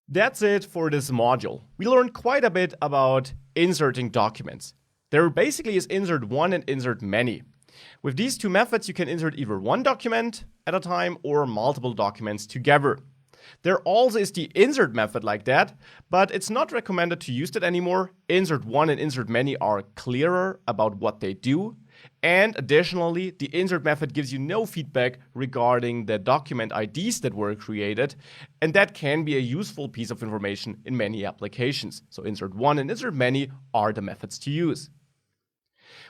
That's it for this module. We learned quite a bit about inserting documents. There basically is insert one and insert many. With these two methods, you can insert either one document at a time or multiple documents together. There also is the insert method like that, but it's not recommended to use that anymore. Insert one and insert many are clearer about what they do. And additionally, the insert method gives you no feedback regarding the document IDs that were created, and that can be a useful piece of information in many applications. So insert one and insert many are the methods to use.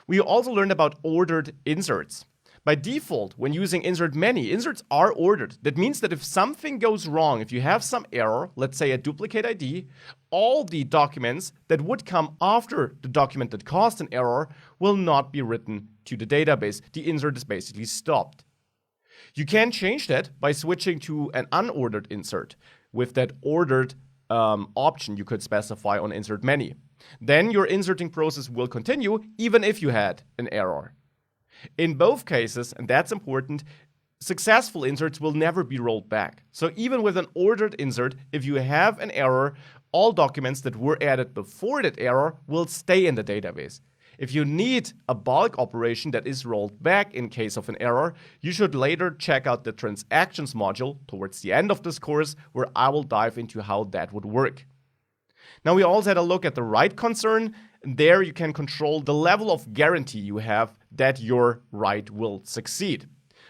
We also learned about ordered inserts. By default, when using insert many, inserts are ordered. That means that if something goes wrong, if you have some error, let's say a duplicate ID, all the documents that would come after the document that caused an error will not be written to the database. The insert is basically stopped. You can change that by switching to an unordered insert. With that ordered option, you could specify on insert many. Then your inserting process will continue even if you had an error. In both cases, and that's important, successful inserts will never be rolled back. So even with an ordered insert, if you have an error, all documents that were added before that error will stay in the database. If you need a bulk operation that is rolled back in case of an error, you should later check out the transactions module towards the end of this course, where I will dive into how that would work. Now we also had a look at the write concern. There you can control the level of guarantee you have that your write will succeed.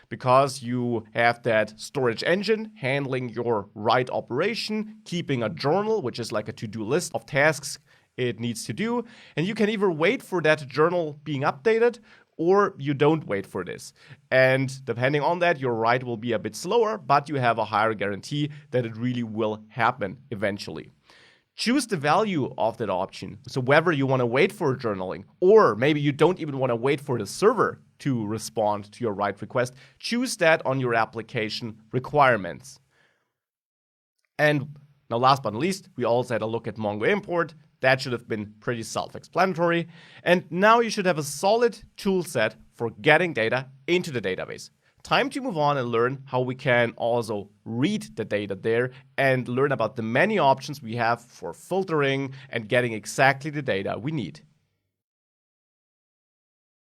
Because you have that storage engine handling your write operation, keeping a journal, which is like a to-do list of tasks it needs to do, and you can either wait for that journal being updated or you don't wait for this. And depending on that, your write will be a bit slower, but you have a higher guarantee that it really will happen eventually. Choose the value of that option. So whether you want to wait for journaling, or maybe you don't even want to wait for the server to respond to your write request, choose that on your application requirements. And now last but not least, we also had a look at Mongo import. That should have been pretty self-explanatory. And now you should have a solid tool set for getting data into the database. Time to move on and learn how we can also read the data there and learn about the many options we have for filtering and getting exactly the data we need.